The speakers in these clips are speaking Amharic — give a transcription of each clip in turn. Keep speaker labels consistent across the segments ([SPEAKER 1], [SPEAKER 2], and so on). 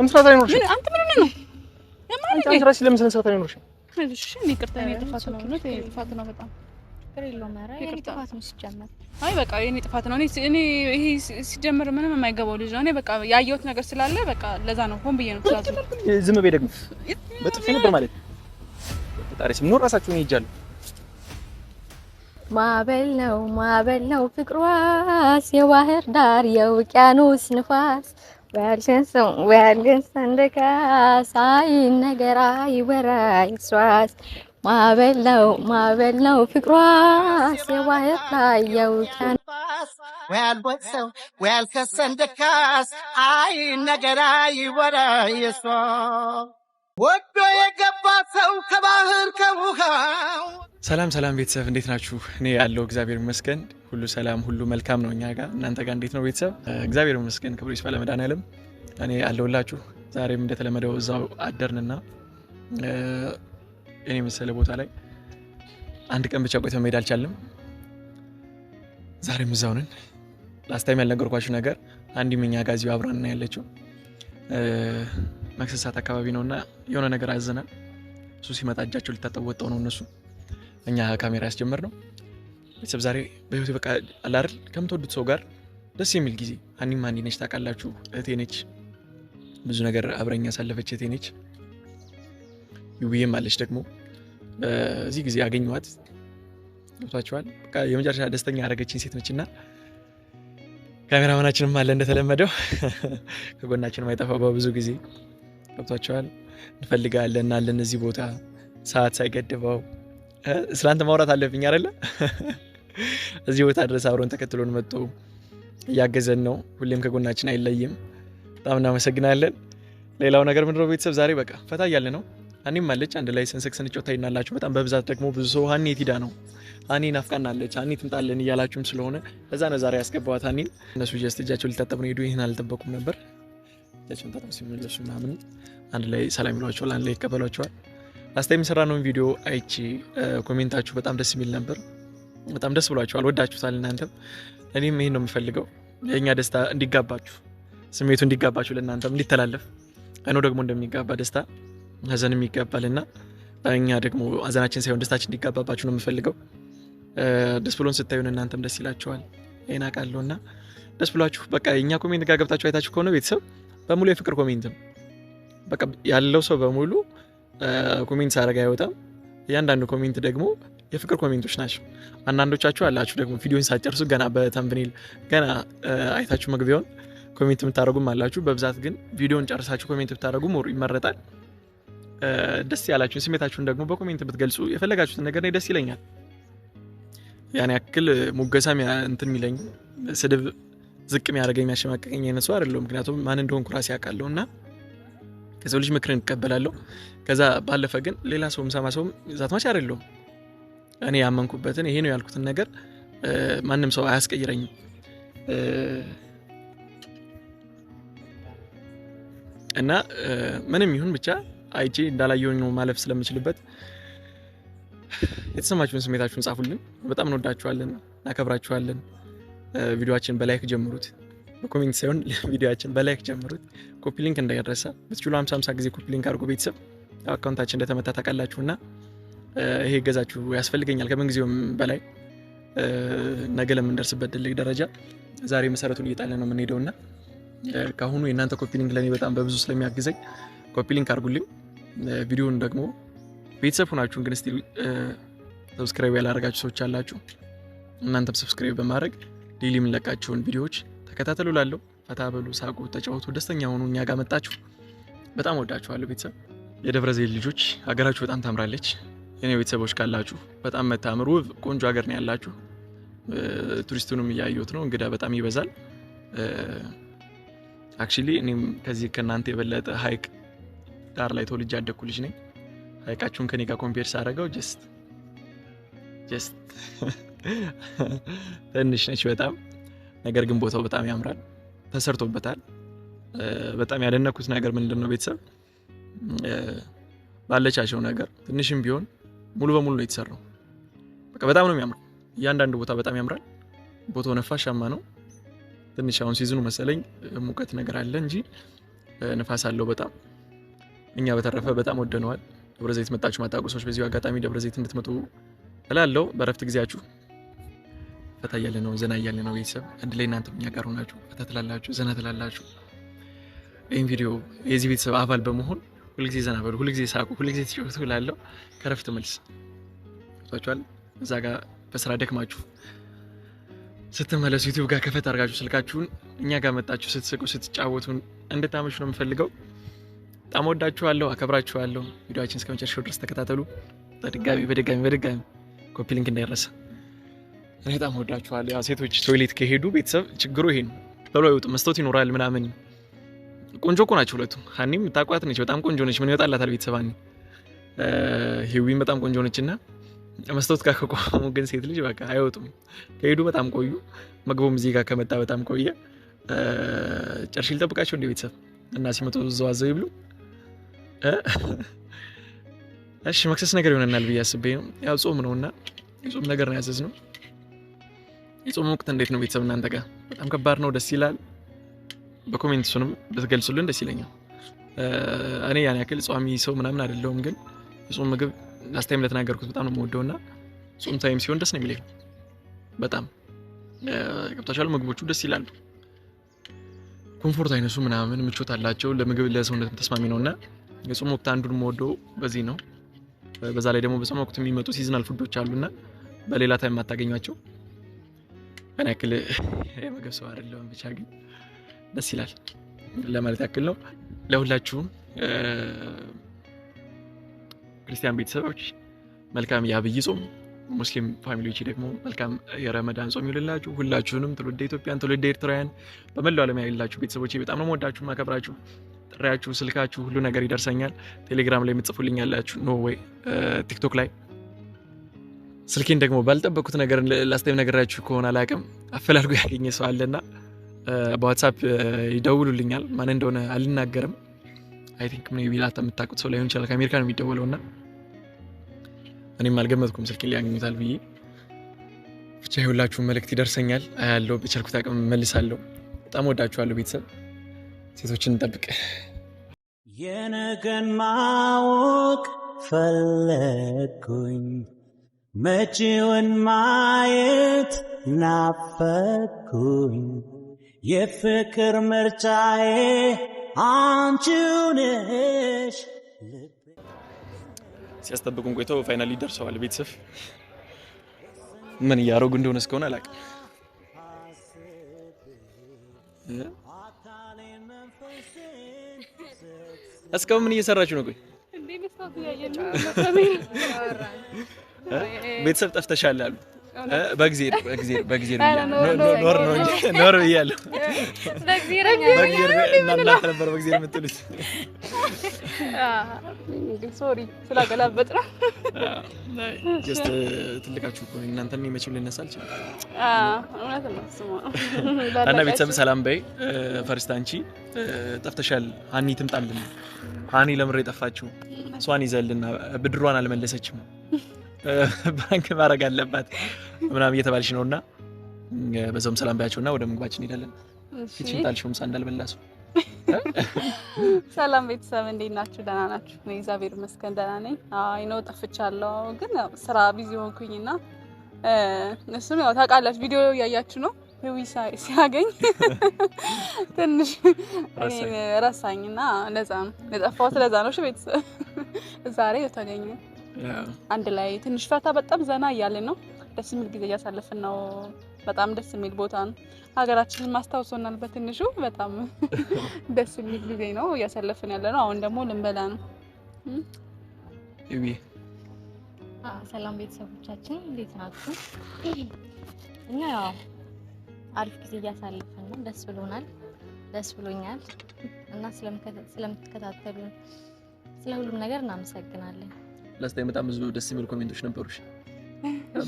[SPEAKER 1] መስራት አይኖርሽ
[SPEAKER 2] አንተ ምን ነው
[SPEAKER 1] አንተ ራስሽ ለምን መስራት አይኖርሽ
[SPEAKER 2] እሺ እኔ ይቅርታ እኔ ጥፋት ነው ነው ጥፋት ነው በጣም
[SPEAKER 3] ከሌለው ማራ የኔ ጥፋት ነው ሲጀመር
[SPEAKER 2] አይ በቃ የኔ ጥፋት ነው እኔ ይሄ ሲጀመር ምንም የማይገባው ልጅ ነው እኔ በቃ ያየሁት ነገር ስላለ በቃ ለዛ ነው ሆን ብዬ ነው ትላንት
[SPEAKER 1] ዝም በይ ደግሞ በጥፊ ነበር ማለት ታሪስ ምን ራሳችሁን ይጃሉ
[SPEAKER 3] ማዕበል ነው ፍቅሯስ የባህር ዳር የውቅያኖስ ንፋስ ወያልገን ሰንደካስ ነገር አይወራ ይስዋስ ማዕበል ነው ፍቅሯስ የባህር ዳር የውቅያኖስ
[SPEAKER 4] ወያልገን ሰንደካስ ነገር አይወራ ይስዋስ ወዶ የገባ ሰው ከባህር ከውሃው
[SPEAKER 1] ሰላም ቤተሰብ እንዴት ናችሁ? እኔ ያለው እግዚአብሔር ይመስገን ሁሉ ሰላም ሁሉ መልካም ነው እኛ ጋር። እናንተ ጋር እንዴት ነው ቤተሰብ? እግዚአብሔር ይመስገን ክብሩ ይስፋ ለመድኃኒዓለም። እኔ አለሁላችሁ። ዛሬም እንደተለመደው እዛው አደርንና እኔ መሰለ ቦታ ላይ አንድ ቀን ብቻ ቆይተን መሄድ አልቻልንም። ዛሬም እዛው ነን። ላስት ታይም ያልነገርኳችሁ ነገር አንዲም እኛ ጋር እዚሁ አብራን ነው ያለችው። መክሰስ ሰዓት አካባቢ ነውና የሆነ ነገር አዘናል። እሱ ሲመጣ እጃቸው ሊታጠቡ ወጣው ነው እነሱ እኛ ካሜራ ያስጀመር ነው። ቤተሰብ ዛሬ በህይወቴ በቃ አላርል ከምትወዱት ሰው ጋር ደስ የሚል ጊዜ ሀኒም ሀኒ ነች ታውቃላችሁ፣ እህቴ ነች፣ ብዙ ነገር አብረኛ ያሳለፈች እህቴ ነች። ዩቢዬም አለች ደግሞ በዚህ ጊዜ ያገኘኋት ገብቷችኋል። በቃ የመጨረሻ ደስተኛ ያደረገችኝ ሴት ነችና ካሜራማናችንም አለ እንደተለመደው ከጎናችን ማይጠፋው በብዙ ጊዜ ገብቷችኋል። እንፈልጋለን እና ለነዚህ ቦታ ሰዓት ሳይገድበው ስላንተ ማውራት አለብኝ አይደለ? እዚህ ቦታ ድረስ አብሮን ተከትሎን መጥቶ እያገዘን ነው። ሁሌም ከጎናችን አይለይም። በጣም እናመሰግናለን። ሌላው ነገር ምንድነው ቤተሰብ ዛሬ በቃ ፈታ እያለ ነው። ሀኒም አለች አንድ ላይ ስንስቅ ስንጮታ ይናላችሁ። በጣም በብዛት ደግሞ ብዙ ሰው ሀኒ የት ሄዳ ነው ሀኒ ናፍቃናለች ሀኒ ትምጣለን እያላችሁም ስለሆነ ለዛ ነው ዛሬ ያስገባዋት ሀኒን። እነሱ እጃቸው ሊታጠቡ ነው ሄዱ። ይህን አልጠበቁም ነበር። እጃቸውን ታጥበው ሲመለሱ ምናምን አንድ ላይ ሰላም ይሏቸዋል፣ አንድ ላይ ይቀበሏቸዋል። ላስታይም የሰራነውን ቪዲዮ አይቼ ኮሜንታችሁ በጣም ደስ የሚል ነበር። በጣም ደስ ብሏችኋል፣ ወዳችሁታል እናንተም። እኔም ይሄን ነው የምፈልገው የኛ ደስታ እንዲጋባችሁ፣ ስሜቱ እንዲጋባችሁ፣ ለእናንተም እንዲተላለፍ አይኖ ደግሞ እንደሚጋባ ደስታ ሀዘንም ይጋባልና እኛ ደግሞ ሀዘናችን ሳይሆን ደስታችን እንዲጋባባችሁ ነው የምፈልገው። ደስ ብሎን ስታዩን እናንተም ደስ ይላችኋል ይሄን አውቃለሁና ደስ ብሏችሁ በቃ የኛ ኮሜንት ጋር ገብታችሁ አይታችሁ ከሆነ ቤተሰብ በሙሉ የፍቅር ኮሜንት ነው። በቃ ያለው ሰው በሙሉ ኮሜንት ሳረጋ አይወጣም። እያንዳንዱ ኮሜንት ደግሞ የፍቅር ኮሜንቶች ናቸው። አንዳንዶቻችሁ አላችሁ ደግሞ ቪዲዮን ሳትጨርሱ ገና በተምብኔል ገና አይታችሁ መግቢያውን ኮሜንት የምታደርጉም አላችሁ። በብዛት ግን ቪዲዮን ጨርሳችሁ ኮሜንት ብታደርጉ ሞር ይመረጣል። ደስ ያላችሁን ስሜታችሁን ደግሞ በኮሜንት ብትገልጹ የፈለጋችሁትን ነገር ነው ደስ ይለኛል። ያን ያክል ሙገሳም እንትን የሚለኝ ስድብ ዝቅ የሚያደርገኝ የሚያሸማቀቀኝ አይነት ሰው አይደለሁም። ምክንያቱም ማን እንደሆንኩ ራሴ አውቃለሁ እና ከሰው ልጅ ምክርን እቀበላለሁ። ከዛ ባለፈ ግን ሌላ ሰውም ሰማ ሰውም ዛትማች አይደለሁም። እኔ ያመንኩበትን ይሄ ነው ያልኩትን ነገር ማንም ሰው አያስቀይረኝም። እና ምንም ይሁን ብቻ አይቼ እንዳላየሁኝ ነው ማለፍ ስለምችልበት የተሰማችሁን ስሜታችሁን ጻፉልን። በጣም እንወዳችኋለን፣ እናከብራችኋለን። ቪዲዮአችን በላይክ ጀምሩት፣ በኮሜንት ሳይሆን ቪዲዮአችን በላይክ ጀምሩት። ኮፒ ሊንክ እንዳይረሳ። በትችሉ 50 ጊዜ ኮፒ ሊንክ አድርጎ ቤተሰብ አካውንታችን እንደተመታ ታውቃላችሁና ይሄ ገዛችሁ ያስፈልገኛል ከምን ጊዜውም በላይ ነገ ለምንደርስበት ትልቅ ደረጃ ዛሬ መሰረቱን እየጣለ ነው የምንሄደውና ካሁኑ የእናንተ ኮፒ ሊንክ ለኔ በጣም በብዙ ስለሚያግዘኝ ኮፒ ሊንክ አድርጉልኝ። ቪዲዮውን ደግሞ ቤተሰብ ሆናችሁን ግን ስቲል ሰብስክራይብ ያላደረጋችሁ ሰዎች አላችሁ። እናንተም ሰብስክራይብ በማድረግ ዴይሊ የምንለቃቸውን ቪዲዮዎች ተከታተሉ። ላለው ፈታ በሉ፣ ሳቁ፣ ተጫወቱ፣ ደስተኛ ሆኑ። እኛ ጋር መጣችሁ በጣም ወዳችኋለሁ ቤተሰብ። የደብረ ዘይት ልጆች ሀገራችሁ በጣም ታምራለች። የኔ ቤተሰቦች ካላችሁ በጣም መታምሩ ቆንጆ ሀገር ነው ያላችሁ። ቱሪስቱንም እያየሁት ነው፣ እንግዳ በጣም ይበዛል። አክቹሊ እኔም ከዚህ ከናንተ የበለጠ ሀይቅ ዳር ላይ ተወልጄ ያደግኩ ልጅ ነኝ። ሀይቃችሁን ከኔ ጋር ኮምፔር ሳደርገው ጀስት ትንሽ ነች በጣም። ነገር ግን ቦታው በጣም ያምራል፣ ተሰርቶበታል። በጣም ያደነኩት ነገር ምንድነው ቤተሰብ ባለቻቸው ነገር ትንሽም ቢሆን ሙሉ በሙሉ ነው የተሰራው። በቃ በጣም ነው የሚያምረው። እያንዳንዱ ቦታ በጣም ያምራል። ቦታው ነፋሻማ ነው። ትንሽ አሁን ሲዝኑ መሰለኝ ሙቀት ነገር አለ እንጂ ንፋስ አለው በጣም። እኛ በተረፈ በጣም ወደነዋል። ደብረ ዘይት መጣችሁ ማታውቁ ሰዎች በዚሁ አጋጣሚ ደብረ ዘይት እንድትመጡ እላለሁ። በረፍት ጊዜያችሁ ፈታ እያለ ነው፣ ዘና እያለ ነው። ቤተሰብ አንድ ላይ እናንተም እኛ ጋር ሆናችሁ ፈታ ትላላችሁ፣ ዘና ትላላችሁ። ይህን ቪዲዮ የዚህ ቤተሰብ አባል በመሆን ሁልጊዜ ዘና በሉ፣ ሁልጊዜ ሳቁ፣ ሁልጊዜ ተጫወቱ እላለሁ። ከረፍት መልስ ቷችኋል። እዛ ጋር በስራ ደክማችሁ ስትመለሱ ዩቲዩብ ጋር ከፈት አድርጋችሁ ስልካችሁን እኛ ጋር መጣችሁ ስትስቁ ስትጫወቱ እንድታመሹ ነው የምፈልገው። በጣም ወዳችኋለሁ፣ አከብራችኋለሁ። ቪዲዮአችን እስከ መጨረሻው ድረስ ተከታተሉ። በድጋሚ ኮፒ ሊንክ እንዳይረሳ። እኔ በጣም ወዳችኋለሁ። ያው ሴቶች ቶይሌት ከሄዱ ቤተሰብ ችግሩ ይሄን ቶሎ አይወጡም። መስታወት ይኖራል ምናምን። ቆንጆ እኮ ናቸው ሁለቱም። ሀኒም ታቋት ነች፣ በጣም ቆንጆ ነች። ምን ይወጣላታል ቤተሰብ? ሀኒ ሂዊም በጣም ቆንጆ ነችና መስታወት ጋር ከቆሙ ግን ሴት ልጅ በቃ አይወጡም። ከሄዱ በጣም ቆዩ። ምግቡም እዚህ ጋር ከመጣ በጣም ቆየ። ጨርሼ ልጠብቃቸው እንደ ቤተሰብ እና ሲመጡ ዘዋዘው ይብሉ። እሺ መክሰስ ነገር ይሆነናል ብዬ አስቤ ነው። ያው ጾም ነውና የጾም ነገር ነው ያዘዝነው። የጾም ወቅት እንዴት ነው ቤተሰብ እናንተ ጋር? በጣም ከባድ ነው? ደስ ይላል? በኮሜንት እሱንም ብትገልጹልን ደስ ይለኛል። እኔ ያን ያክል ጿሚ ሰው ምናምን አይደለሁም፣ ግን የጾም ምግብ ላስት ታይም ለተናገርኩት በጣም ነው የምወደውና ጾም ታይም ሲሆን ደስ ነው የሚለኝ በጣም። ገብታችኋል? ምግቦቹ ደስ ይላሉ፣ ኮምፎርት አይነሱ ምናምን ምቾት አላቸው፣ ለምግብ ለሰውነትም ተስማሚ ነውና የጾም ወቅት አንዱን የምወደው በዚህ ነው። በዛ ላይ ደግሞ በጾም ወቅት የሚመጡ ሲዝናል ፉዶች አሉና በሌላ ታይም የማታገኟቸው። ያን ያክል የምግብ ሰው አይደለሁም፣ ብቻ ግን ደስ ይላል ለማለት ያክል ነው። ለሁላችሁም ክርስቲያን ቤተሰቦች መልካም የአብይ ጾም፣ ሙስሊም ፋሚሊዎች ደግሞ መልካም የረመዳን ጾም ይሁንላችሁ። ሁላችሁንም ትውልደ ኢትዮጵያን፣ ትውልደ ኤርትራውያን በመላው ዓለም ያላችሁ ቤተሰቦች በጣም ነው የምወዳችሁ ማከብራችሁ። ጥሪያችሁ፣ ስልካችሁ፣ ሁሉ ነገር ይደርሰኛል። ቴሌግራም ላይ የምትጽፉልኝ ያላችሁ ኖ ወይ ቲክቶክ ላይ ስልኬን ደግሞ ባልጠበቁት ነገር ላስታይም ነገራችሁ ከሆነ አላውቅም አፈላልጎ ያገኘ ሰው አለና በዋትሳፕ ይደውሉልኛል። ማን እንደሆነ አልናገርም። አይ ቲንክ ምን ይላታ የምታውቁት ሰው ላይሆን ይችላል። ከአሜሪካ ነው የሚደወለውና እኔም አልገመትኩም ስልኬን ሊያገኙታል ብዬ። ብቻ ሁላችሁም መልእክት ይደርሰኛል፣ አያለሁ፣ በቻልኩት አቅም መልሳለሁ። በጣም ወዳችኋለሁ ቤተሰብ። ሴቶችን እንጠብቅ።
[SPEAKER 5] የነገን ማወቅ ፈለግኩኝ፣ መጪውን ማየት ናፈኩኝ። የፍቅር ምርጫዬ አንቺው ነሽ።
[SPEAKER 1] ሲያስጠብቁን ቆይተው ፋይናሊ ደርሰዋል ቤተሰብ። ምን እያደረጉ እንደሆነ እስከሆነ አላውቅም። እስካሁን ምን እየሰራችሁ ነው? ቆይ ቤተሰብ ጠፍተሻል አሉ። በእግዚአብሔር ኖር ነው እንጂ ኖር ብያለሁ። በእግዚአብሔር እናንተ ነበር በእግዚአብሔር የምትሉት።
[SPEAKER 2] ሶሪ ስላገላበጥ ነው።
[SPEAKER 1] ጀስት ትልቃችሁ እኮ እናንተን መቼም ልነሳ አልችልም።
[SPEAKER 2] እውነት ነው ስሙ።
[SPEAKER 1] እና ቤተሰብ ሰላም በይ። ፈርስት አንቺ ጠፍተሻል። ሀኒ ትምጣልን። ሀኒ ለምሬ ጠፋችሁ። እሷን ይዘልና ብድሯን አልመለሰችም፣ ባንክ ማድረግ አለባት ምናምን እየተባልሽ ነውና በዛውም ሰላም ባያቸውና ወደ ምግባችን እንሄዳለን። እቺን ጣልሽው ምሳ እንዳልበላ ሰው።
[SPEAKER 2] ሰላም ቤተሰብ እንዴት ናችሁ? ደህና ናችሁ? እኔ እግዚአብሔር ይመስገን ደህና ነኝ። አይ ነው ጠፍቻለሁ፣ ግን ስራ ቢዚ ሆንኩኝና እሱም ያው ታውቃላችሁ ቪዲዮ እያያችሁ ነው። ህዊ ሲያገኝ ትንሽ ረሳኝና ለዛ ነው የጠፋሁት። ለዛ ነው እሺ ቤተሰብ ዛሬ ተገኘ አንድ ላይ ትንሽ ፈታ በጣም ዘና እያልን ነው። ደስ የሚል ጊዜ እያሳለፍን ነው። በጣም ደስ የሚል ቦታ ነው። ሀገራችንን ማስታወሶናል በትንሹ። በጣም ደስ የሚል ጊዜ ነው እያሳለፍን ያለ ነው። አሁን ደግሞ ልንበላ ነው።
[SPEAKER 3] ሰላም ቤተሰቦቻችን እንዴት ናችሁ? እኛ አሪፍ ጊዜ እያሳለፍን ነው። ደስ ብሎናል፣ ደስ ብሎኛል እና ስለምትከታተሉን ስለ ሁሉም ነገር እናመሰግናለን።
[SPEAKER 1] ላስታይ በጣም ብዙ ደስ የሚሉ ኮሜንቶች ነበሩሽ።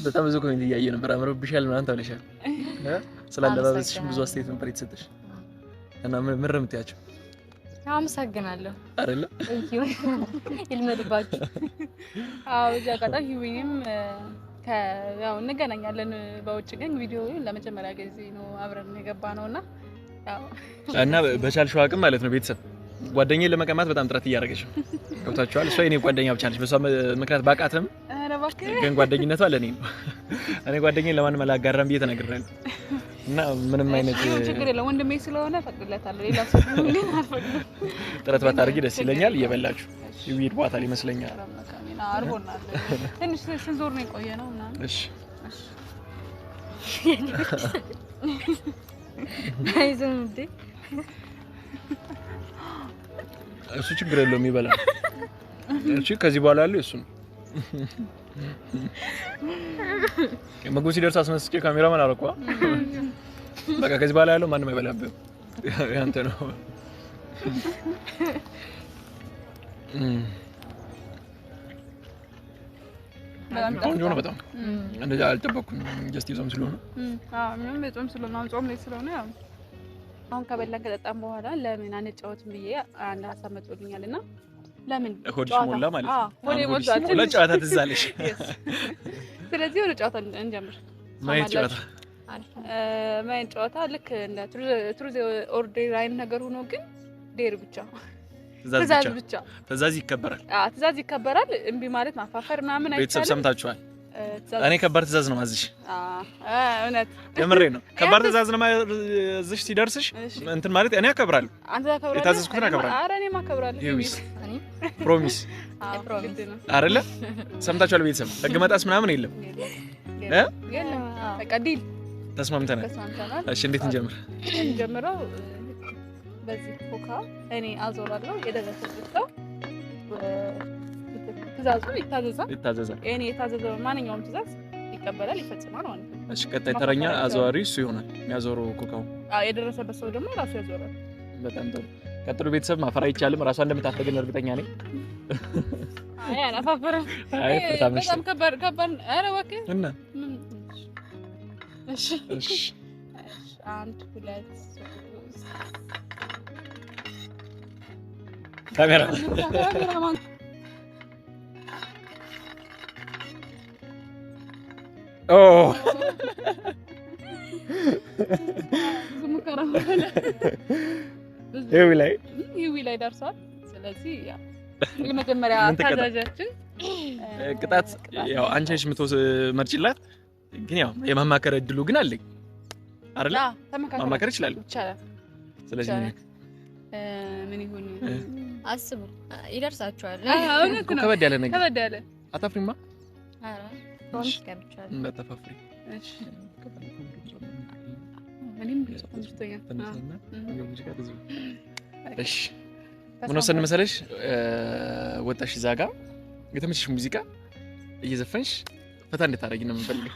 [SPEAKER 1] በጣም ብዙ ኮሜንት እያየሁ ነበር። አምሮብሻል ምናምን ተብለሻል። ስላለባበስሽ ብዙ አስተያየት ነበር የተሰጠሽ እና ምን ረምትያቸው?
[SPEAKER 3] አመሰግናለሁ
[SPEAKER 1] አይደለ?
[SPEAKER 3] ይልመድባችሁ።
[SPEAKER 2] አዎ ጃጋታ ሂዊንም ያው እንገናኛለን በውጭ ግን ቪዲዮ ለመጀመሪያ ጊዜ ነው አብረን የገባ ነውና ያው
[SPEAKER 1] እና በቻልሽው አቅም ማለት ነው ቤተሰብ ጓደኛዬን ለመቀማት በጣም ጥረት እያደረገች ነው። ገብታችኋል? እሷ የኔ ጓደኛ ብቻ ነች። በሷ ምክንያት ባቃተም ግን ጓደኝነቷ ለኔ ነው። እኔ ጓደኛዬን ለማንም አላጋራም ብዬ ተናግሬያለሁ። እና ምንም አይነት
[SPEAKER 2] ችግር የለም ወንድሜ ስለሆነ ፈቅድለታለሁ። ሌላ ሰው ግን አልፈቅድም።
[SPEAKER 1] ጥረት ባታደርጊ ደስ ይለኛል። እየበላችሁ ይዊድ ባታል ይመስለኛል።
[SPEAKER 2] አርቦናል። ትንሽ ስንዞር ነው የቆየ ነው ምናምን።
[SPEAKER 1] እሺ
[SPEAKER 3] አይዞህ እንዴ
[SPEAKER 1] እሱ ችግር የለውም ይበላል። እሺ ከዚህ በኋላ ያለው እሱ ነው። ምግቡ ሲደርስ አስመስቼ ካሜራማን አረኳ። በቃ ከዚህ በኋላ ያለው ማንም አይበላብህም። ያንተ ነው። ቆንጆ ነው በጣም። እንደዛ አልጠበኩም። ጀስት ጾም ስለሆነ
[SPEAKER 2] ምንም ጾም ስለሆነ ጾም ላይ ስለሆነ ያው አሁን ከበላን ከጠጣን በኋላ ለምን አንጫወትም ብዬ አንድ ሀሳብ መጥቶልኛልና ለምን
[SPEAKER 1] ሆድሽ ሞላ ማለት ነው።
[SPEAKER 2] ሆዴ ሞላ።
[SPEAKER 1] ጨዋታ ትዝ አለሽ።
[SPEAKER 2] ስለዚህ ወደ ጨዋታ እንጀምር።
[SPEAKER 1] ማየት ጨዋታ
[SPEAKER 2] ማየት ጨዋታ ልክ እንደ ትሩዝ ኦር ዴር አይነት ነገር ሆኖ ግን ዴር ብቻ ትእዛዝ ብቻ
[SPEAKER 1] ትእዛዝ ይከበራል።
[SPEAKER 2] ትእዛዝ ይከበራል። እምቢ ማለት ማፋፈር ምናምን አይቻልም።
[SPEAKER 1] ቤተሰብ ሰምታችኋል። እኔ ከባድ ትእዛዝ ነው ማዝሽ።
[SPEAKER 2] እውነት
[SPEAKER 1] የምሬ ነው። ከባድ ትእዛዝ ነው ማዝሽ። ሲደርስሽ እንትን ማለት እኔ አከብራለሁ።
[SPEAKER 2] አንተ አከብራለሁ።
[SPEAKER 1] የታዘዝኩትን አከብራለሁ።
[SPEAKER 2] ኧረ እኔም አከብራለሁ።
[SPEAKER 1] ፕሮሚስ አይደለ? ሰምታችኋል ቤተሰብ። ህግ መጣስ ምናምን የለም።
[SPEAKER 2] በቃ ዲል
[SPEAKER 1] ተስማምተናል። እሺ እንዴት እንጀምር?
[SPEAKER 2] እንጀምረው በዚህ ኮካ እኔ አዞራለሁ። የደረሰበት ሰው ትእዛዙ ይታዘዛል። እኔ የታዘዘው ማንኛውም ትእዛዝ ይቀበላል፣ ይፈጽማል ማለት ነው።
[SPEAKER 1] እሺ ቀጣይ ተረኛ አዘዋሪ እሱ ይሆናል። የሚያዞረው ኮካው
[SPEAKER 2] የደረሰበት ሰው ደግሞ ራሱ ያዞራል።
[SPEAKER 1] በጣም ጥሩ። ቀጥሎ ቤተሰብ ማፈር አይቻልም። ራሷ እንደምታፈገን እርግጠኛ ነኝ።
[SPEAKER 2] አይ አላፋፈረም።
[SPEAKER 1] አይ
[SPEAKER 2] በጣም ከባድ። ኧረ እባክህ እና እሺ አንድ ሁለት
[SPEAKER 1] ካሜራ ኦ
[SPEAKER 2] ይሄ ላይ ደርሷል። ስለዚህ ያ የመጀመሪያ ታዛዣችን
[SPEAKER 1] ቅጣት ያው አንቺ ነሽ የምትመርጪላት፣ ግን ያው የማማከር እድሉ ግን አለኝ አይደል? ማማከር ይችላል። ስለዚህ ምን ይሁን
[SPEAKER 3] አስቡ፣ ይደርሳችኋል።
[SPEAKER 2] እውነት ነው።
[SPEAKER 1] ከበድ ያለ ነገር
[SPEAKER 2] ከበድ ያለ
[SPEAKER 1] አታፍሪማ?
[SPEAKER 3] አረ ፕሮሚስ ገብቻለሁ።
[SPEAKER 1] እንዳታፋፍሪ።
[SPEAKER 2] እሺ ምንም ተንስተኛ
[SPEAKER 1] እሺ ምን ወሰን መሰለሽ? ወጣሽ እዛ ጋር የተመቸሽ ሙዚቃ እየዘፈንሽ ፈታ እንድታረጊ ነው የምፈልገው።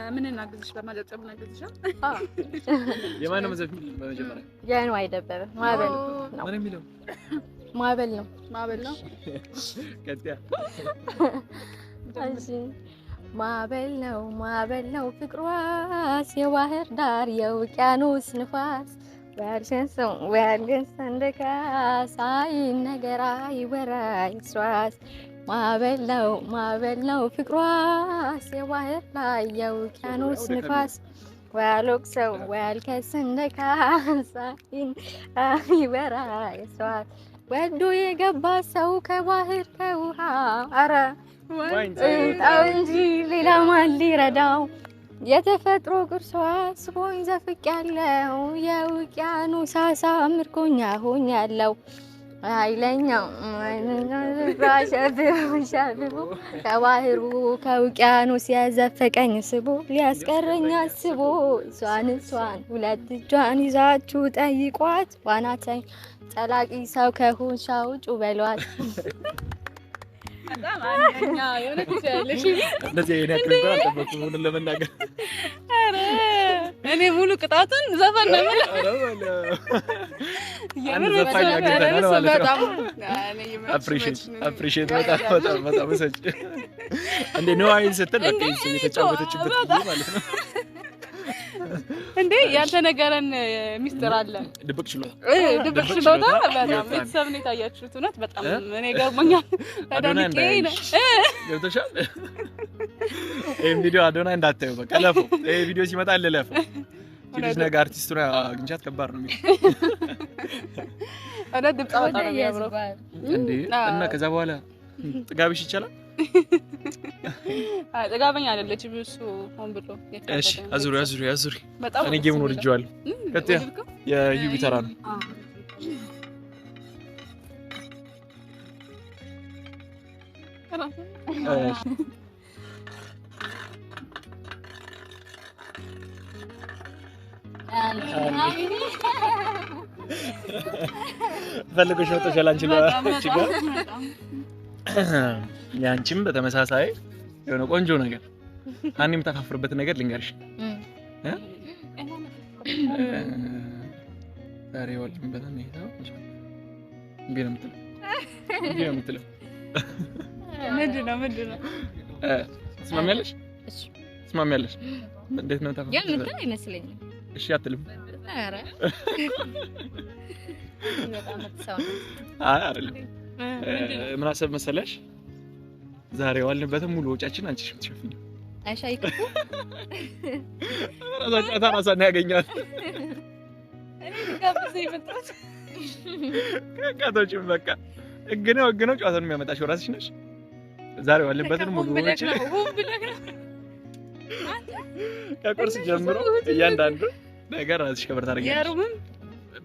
[SPEAKER 2] ምን እናግዝሽ? በማጨብጨብ እናግዝሽ።
[SPEAKER 1] የማን ነው መዘፍኝ? በመጀመሪያ
[SPEAKER 3] ያኑ አይደበበ ማዕበል ነው።
[SPEAKER 1] ማን የሚለው
[SPEAKER 3] ማዕበል ነው።
[SPEAKER 2] ማዕበል ነው።
[SPEAKER 1] ከዚያ
[SPEAKER 3] እሺ ማዕበል ነው ፍቅሯስ የባህር ዳር የውቅያኖስ ንፋስ ወያልገን ሰንደካስ አይነገር አይወራ ይስዋስ ማዕበል ነው ፍቅሯስ የባህር ላይ የውቅያኖስ ንፋስ ወያልወቅሰው ወያልከስን ደካስ አይወራ ይስዋስ ወዶ የገባ ሰው ከባህር ከውሃ አረ ወንጣው እንጂ ሌላ ማን ሊረዳው የተፈጥሮ ቅርሷ ስቦኝ ዘፍቄያለሁ የውቅያኖስ አሳ ምርኮኛ ሆኛለሁ ኃይለኛው ሻብቦ ከባህሩ ከውቅያኖስ ያዘፈቀኝ ስቦ ሊያስቀረኝ አስቦ እሷን ሁለት እጇን ይዛችሁ ጠይቋት ዋናተኝ ጠላቂ ሰው ከሆንሽ አውጪ በሏት።
[SPEAKER 2] በጣም አንደኛ የሆነ ትችላለሽ።
[SPEAKER 1] እንደዚህ የኔ አክል እንኳን አልጠበኩም ሆነ ለመናገር።
[SPEAKER 2] ኧረ እኔ ሙሉ ቅጣቱን ዘፈን ነው ማለት ነው።
[SPEAKER 1] አንድ ዘፋኝ አግኝተናል ማለት ነው። አፕሪሺየት በጣም ሰጭ እንዴ ነው አይን ስትል በቃ እዚህ የተጫወተችበት ማለት ነው።
[SPEAKER 2] እንዴ ያንተ ነገረን ሚስጥር አለ።
[SPEAKER 1] ድብቅ ችሎታ
[SPEAKER 2] በጣም ቤተሰብ ነው የታያችሁት። እውነት በጣም እኔ ገርሞኛል። ተደንቄ ነው
[SPEAKER 1] ገብቶሻል። ይሄን ቪዲዮ አዶናይ እንዳታዩ በቃ ለፉ። ይሄ ቪዲዮ ሲመጣ ለለፉ ልጅ ነገ አርቲስት ነው አግኝቻት ከባድ ነው
[SPEAKER 2] አዳ ድምጽ አወጣ ነው የሚያምረው
[SPEAKER 1] እንዴ እና ከዛ በኋላ ጥጋብሽ ይቻላል
[SPEAKER 2] ጥጋበኛ አይደለችም እሱ ሆን ብሎ
[SPEAKER 1] እሺ አዙሪ
[SPEAKER 2] በጣም
[SPEAKER 1] እኔ ጌሙን ወድጄዋለሁ ከዚያ የዩቢ ተራ ነው ፈልገሽ ነው ተሻላንቺ ጋር ያንቺም በተመሳሳይ የሆነ ቆንጆ ነገር አንቺም ተካፍርበት ነገር ልንገርሽ ዛሬ ወልድበት ነው ይሄው ቢረምጥል ምንድነው ትስማሚያለሽ እንዴት ነው ታፋ
[SPEAKER 3] የምትል አይመስለኝም
[SPEAKER 1] እሺ አትልም
[SPEAKER 3] ኧረ በጣም ተሳው
[SPEAKER 1] አይደለም ምን አሰብ መሰለሽ ዛሬ ዋልንበትም ሙሉ ወጫችን አንቺ ሽፍኝ
[SPEAKER 3] አይሻይኩ
[SPEAKER 1] ራሳን ያገኛል
[SPEAKER 2] እኔ ጋብዘ ይመጣች
[SPEAKER 1] ከካቶችም በቃ እግነው ጨዋታውን የሚያመጣሽ ራስሽ ነሽ ዛሬ ዋልንበትም ሙሉ ወጭ ከቁርስ ጀምሮ እያንዳንዱ ነገር ራስሽ ከበር ታደርጊያለሽ
[SPEAKER 2] ያሩም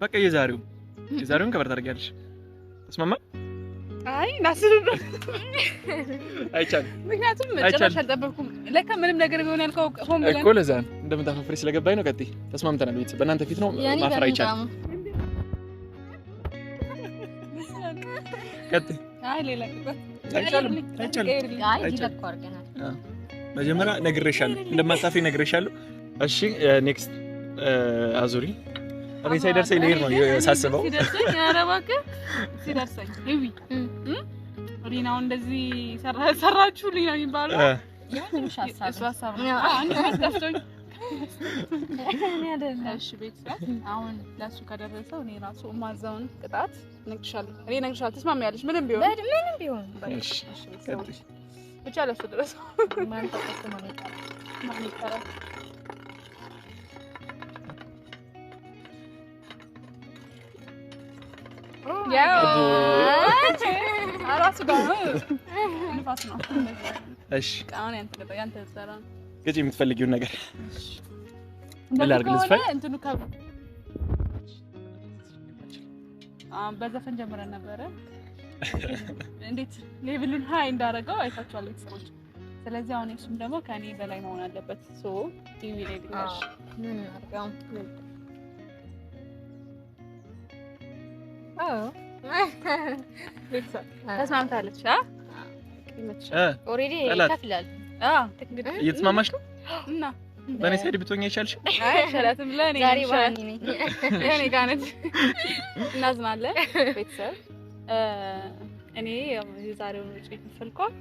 [SPEAKER 1] በቃ የዛሬውን ከበር ታደርጊያለሽ ተስማማ
[SPEAKER 2] አይ ናስብ
[SPEAKER 1] አይቻልም
[SPEAKER 2] ምክንያቱም ጭራሽ አልጠበቅኩም ለካ ምንም ነገር ቢሆን ያልከው ሆም ብለን
[SPEAKER 1] እኮ ለዛ እንደምታፈፍሪ ስለገባኝ ነው ቀጥይ ተስማምተናል ቤተሰብ በእናንተ ፊት ነው ማፈራ አይቻልም ቀጥይ
[SPEAKER 2] አይ ሌላ
[SPEAKER 1] አይቻልም
[SPEAKER 3] አይ ይደርኩ አርገናል
[SPEAKER 1] መጀመሪያ ነግሬሻለሁ እንደማታፈሪ ነግሬሻለሁ እሺ ኔክስት አዙሪ እኔ ሳይደርሰኝ ልሄድ ነው ሳስበው
[SPEAKER 2] ሲደርሰኝ ኧረ እባክህ ሲደርሰኝ ይዊ ሪናው እንደዚህ ሰራችሁልኝ ነው የሚባለው
[SPEAKER 3] ትንሽ ሀሳብ
[SPEAKER 2] ነው አንድ ተፍቶኝ እሺ ቤተሰብ አሁን ለሱ ከደረሰው እኔ ራሱ ማዛውን ቅጣት ነግሻለሁ ተስማሚያለሽ ምንም ቢሆን
[SPEAKER 1] እሺ
[SPEAKER 2] ብቻ ለሱ ድረስ
[SPEAKER 3] ማን ተቀመጠ
[SPEAKER 2] ማን ይቀራል ያው አራሱ ጋር ንፋስ ነው
[SPEAKER 1] እሺ
[SPEAKER 2] ቃውን ያንተ ተሰራ
[SPEAKER 1] ግጭ የምትፈልጊውን ነገር ለላርግልሽ ፈል
[SPEAKER 2] እንትኑ በዘፈን ጀምረን ነበረ እንዴት ሌቭሉን ሃይ እንዳረጋው አይታችኋል ቤተሰቦች ስለዚህ አሁን እሱም ደግሞ ከኔ በላይ መሆን አለበት ሶ ቲቪ ላይ ድረስ
[SPEAKER 3] ምን አርጋው
[SPEAKER 2] ተስማምታለች
[SPEAKER 3] ኦሬዲ ይከፍላል
[SPEAKER 1] እየተስማማሽ ነው
[SPEAKER 2] እና
[SPEAKER 1] በእኔ ሳይድ ብትሆኚ አይቻልሽ
[SPEAKER 2] አይቻላትም ለኔ
[SPEAKER 3] ዛሬ ባኒ ነኝ
[SPEAKER 2] ለኔ ጋር ነች እናዝናለን ቤተሰብ እኔ የዛሬውን ወጪ ከፈልኳል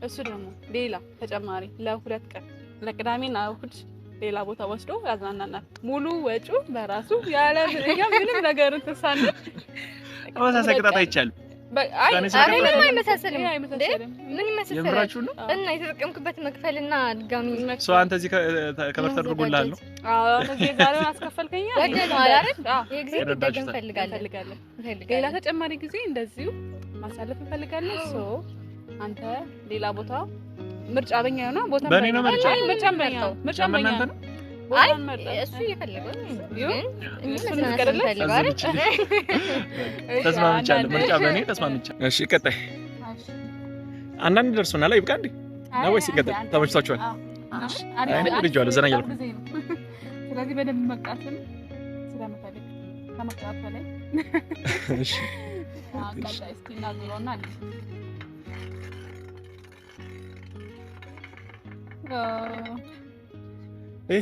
[SPEAKER 2] እሱ ደግሞ ሌላ ተጨማሪ ለሁለት ቀን ለቅዳሜና እሁድ ሌላ ቦታ ወስዶ ያዝናናናል ሙሉ ወጪው በራሱ ያለ ምንም ነገር ተሳነ
[SPEAKER 1] ተመሳሳይ ቅጣት አይቻልም
[SPEAKER 3] አይ ምንም አይመሳሰልም ምን ይመስላል
[SPEAKER 1] የምራችሁ ነው
[SPEAKER 3] እና የተጠቀምኩበት መክፈልና ድጋሚ
[SPEAKER 1] ሶ አንተ እዚህ ከበር ተደርጎልሃል ነው
[SPEAKER 2] አዎ እዚህ ዛሬውን አስከፈልከኛ
[SPEAKER 3] ወደን አይደል የጊዜ ደገም ፈልጋለን
[SPEAKER 2] ሌላ ተጨማሪ ጊዜ እንደዚሁ ማሳለፍ እንፈልጋለን ሶ አንተ ሌላ ቦታ ምርጫ በኛ ነው ቦታ
[SPEAKER 1] በእኔ ነው
[SPEAKER 2] ምርጫ በኛ
[SPEAKER 1] ነው
[SPEAKER 3] አይ እሱ ይፈልጋል እሱን እንፈልጋለን
[SPEAKER 1] ተስማምቻለሁ ምርጫ በእኔ ተስማምቻለሁ እሺ ቀጣይ አንዳንድ ደርሶናል አይብቃ እንዴ ነው ወይስ ይቀጥል ተመችቷችኋል አይ ልጅዋለ ዘና ያልኩ
[SPEAKER 2] ስለዚህ በደንብ መቃተል ስለምፈልግ ከመቃተል ላይ
[SPEAKER 1] እሺ
[SPEAKER 2] ቀጣይ እስኪ እናዝሮና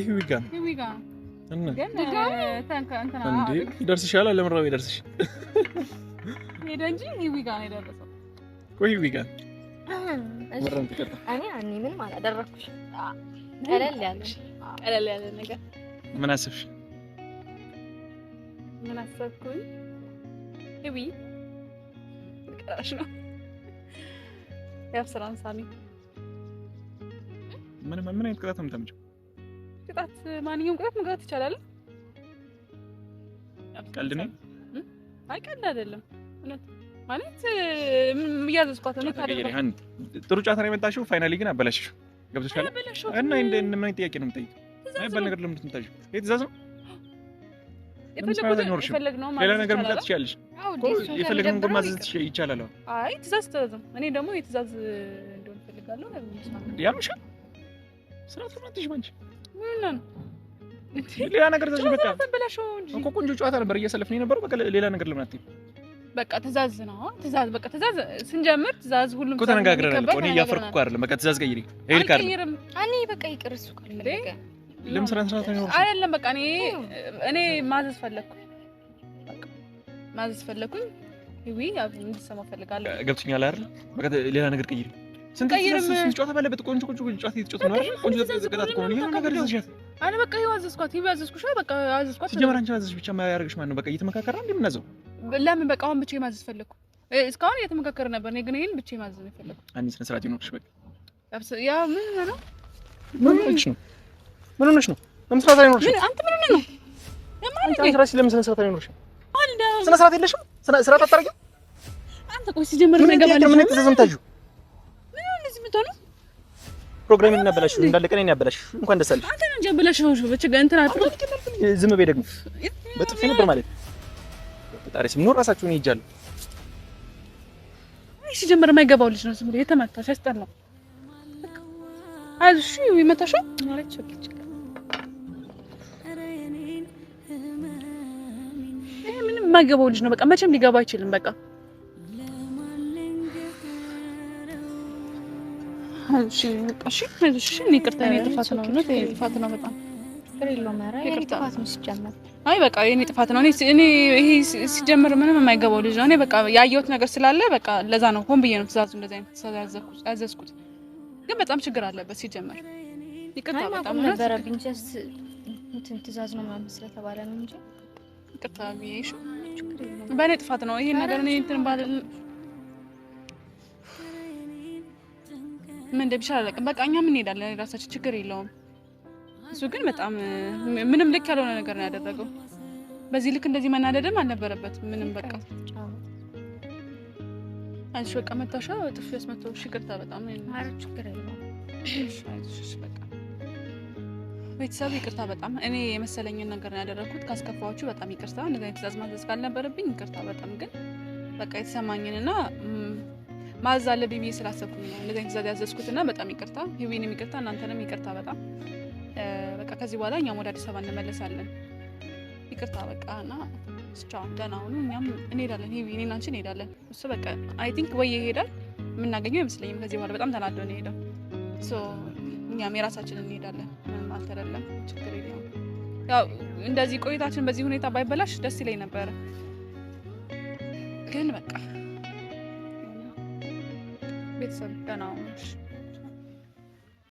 [SPEAKER 1] ሂዊጋ
[SPEAKER 2] እና
[SPEAKER 1] እንዴ ይደርስሻል ለምራው ይደርስሽ
[SPEAKER 2] ሄደ እንጂ ሂዊጋ ነው የደረሰው
[SPEAKER 1] ቆይ ሂዊጋ ወራን ተቀጣ
[SPEAKER 3] እኔ ምን ማለት አደረኩሽ ቀለል ያለ ነገር
[SPEAKER 1] ምን አሰብሽ
[SPEAKER 2] ምን አሰብኩኝ ሂዊ ቅራሽ ነው ያፍስራን ሳሚ
[SPEAKER 1] ምን አይነት ቅጣት ነው የምታመጪው?
[SPEAKER 2] ቅጣት ማንኛውም ቅጣት መግባት ይቻላል።
[SPEAKER 1] ቀልድ ነው።
[SPEAKER 2] አይ ቀልድ አይደለም እውነት ማለት እያዘዝኳት ነው ታዲያ።
[SPEAKER 1] ጥሩ ጨዋታ ነው የመጣሽው፣ ፋይናሊ ግን አበላሽሽው። ገብቶሻል? እና ምን ጥያቄ ነው የምጠይቀው? አይባል ነገር ለምን ትምታችሁ? የትእዛዝ ነው ሌላ ነገር መምጣት ትችያለሽ። የፈለግነውን ግን ማዘዝ ይቻላል።
[SPEAKER 2] አይ ትእዛዝ ተዘም እኔ ደግሞ የትእዛዝ እንደሆነ ፈልጋለሁ።
[SPEAKER 1] ያምሻል ስራት ፍራንቲሽ ማንቺ
[SPEAKER 2] ምን ነው
[SPEAKER 1] ሌላ ነገር ተዘዝ በቃ እኮ ቆንጆ ጨዋታ ነበር እያሰለፍን የነበረው። በቃ ሌላ ነገር ለምን አትይም?
[SPEAKER 2] በቃ ትእዛዝ ነው ትእዛዝ። በቃ ትእዛዝ ስንጀምር ትእዛዝ ሁሉም
[SPEAKER 1] እኮ ተነጋግረናል እኮ። እኔ እያፈርኩ እኮ አይደለም። በቃ ትእዛዝ ቀይሪ። ይሄ ካር
[SPEAKER 3] እኔ በቃ ይቅር እሱ ካልፈለገ
[SPEAKER 1] ለምን ስራ ነው
[SPEAKER 2] አይደለም። በቃ እኔ ማዘዝ ፈለኩ። በቃ ማዘዝ ፈለኩኝ። ይዊ አብን እንድሰማ ፈልጋለሁ።
[SPEAKER 1] ገብቶኛል አይደል? በቃ ሌላ ነገር ቀይሪ። ስንት ጨዋታ ባለበት ቆንጆ ጨዋታ እየተጫወተ ነው አይደል? ቆንጆ ተዘጋጋት እኮ ነው። ይሄን ነገር ይዘሻት
[SPEAKER 2] አለ በቃ ይሄው አዘዝኳት። ይሄው አዘዝኩሽ። በቃ አዘዝኳት።
[SPEAKER 1] ሲጀመር አንቺ አዘዝሽ ብቻ ማያደርግሽ ማን ነው? በቃ እየተመካከረ እንዴ ምናዘው?
[SPEAKER 2] ለምን በቃ አሁን ብቻ ማዘዝ ፈለኩ። እስካሁን እየተመካከረ ነበር። እኔ ግን ይሄን ብቻ ማዘዝ ነው ፈለኩ።
[SPEAKER 1] አንቺ ስነ ስርዓት ይኖርሽ። በቃ
[SPEAKER 2] ያ ምን ነው?
[SPEAKER 1] ምን ሆነሽ ነው? ምን ሆነሽ ነው? ለምን ስርዓት አይኖርሽ?
[SPEAKER 2] አንተ ምን ሆነህ ነው?
[SPEAKER 1] አንቺ ስርዓት ለምን ስነ ስርዓት አይኖርሽ? ስነ ስርዓት የለሽም? ስርዓት አታርጊም?
[SPEAKER 2] አንተ ቆይ ሲጀመር ምን ገባኝ?
[SPEAKER 1] ምን ተዘምታጁ?
[SPEAKER 2] ምን ነው እዚህ የምትሆነው?
[SPEAKER 1] ፕሮግራሚንግ እናበላሽ እንዳለቀ ነው ያበላሽ። እንኳን ደስ አለሽ።
[SPEAKER 2] አንተ ነህ እንጂ አበላሽው። በችግር እንትን አጥቶ
[SPEAKER 1] ዝም በይ። ደግሞ በጥፊ ነበር ማለት ታሪስ ምን ራሳችሁን ይጃሉ።
[SPEAKER 2] አይ ሲጀመር የማይገባው ልጅ ነው። ዝም ብሎ የተመታሽ ያስጠላው። አይዞሽ ይመታሽ ማለት ቸክች ምንም የማይገባው ልጅ ነው። በቃ መቼም ሊገባ አይችልም። በቃ እሺ እሺ እሺ እኔ ይቅርታ የኔ ጥፋት ነው። እውነት የኔ ጥፋት ነው። በጣም
[SPEAKER 3] ከሌለው ማራ የኔ ጥፋት ነው ሲጀመር።
[SPEAKER 2] አይ በቃ የኔ ጥፋት ነው። እኔ ይሄ ሲጀመር ምንም የማይገባው ልጅ ነው። እኔ በቃ ያየሁት ነገር ስላለ በቃ ለዛ ነው ሆን ብዬ ነው ትእዛዙ እንደዚህ አይነት ትእዛዝ ያዘዝኩት። ግን በጣም ችግር አለበት ሲጀመር። ይቅርታ በጣም
[SPEAKER 3] ነበረብኝ ጀስት እንትን ትእዛዝ ነው ምናምን ስለተባለ ነው እንጂ
[SPEAKER 2] ይቅርታ ቢይሽ በእኔ ጥፋት ነው። ይሄን ነገር እኔ እንትን ባለ ምን እንደሚሻል አላውቅም። በቃ እኛ ምን እንሄዳለን የራሳችን ችግር የለውም። እሱ ግን በጣም ምንም ልክ ያልሆነ ነገር ነው ያደረገው። በዚህ ልክ እንደዚህ መናደድም አልነበረበትም ምንም። በቃ አንቺ በቃ መታሻ ጥፊ ያስመታው ይቅርታ በጣም
[SPEAKER 3] አረ ችግር የለውም።
[SPEAKER 2] እሺ በቃ ቤተሰብ ይቅርታ በጣም እኔ የመሰለኝን ነገር ነው ያደረኩት። ካስከፋችሁ በጣም ይቅርታ። እንደዚህ ትእዛዝ ማዘዝ ካልነበረብኝ ይቅርታ በጣም ግን በቃ የተሰማኝንና ማዘዝ አለብኝ ብዬ ስላሰብኩኝ ነው እንደዚህ ትእዛዝ ያዘዝኩትና በጣም ይቅርታ። ህዊንም ይቅርታ፣ እናንተንም ይቅርታ በጣም በቃ ከዚህ በኋላ እኛም ወደ አዲስ አበባ እንመለሳለን። ይቅርታ በቃ እና ቻው፣ ደህና ሁኑ። እኛም እንሄዳለን። ህዊ እኔና አንቺ እንሄዳለን። እሱ በቃ አይ ቲንክ ወይ ይሄዳል የምናገኘው አይመስለኝም ከዚህ በኋላ በጣም ተናዶ ነው የሄደው። ሶ እኛም የራሳችንን እንሄዳለን። ምንም አልተደለም፣ ችግር የለውም። ያው እንደዚህ ቆይታችን በዚህ ሁኔታ ባይበላሽ ደስ ይለኝ ነበረ ግን በቃ ቤተሰብ ደህና ሁኑ።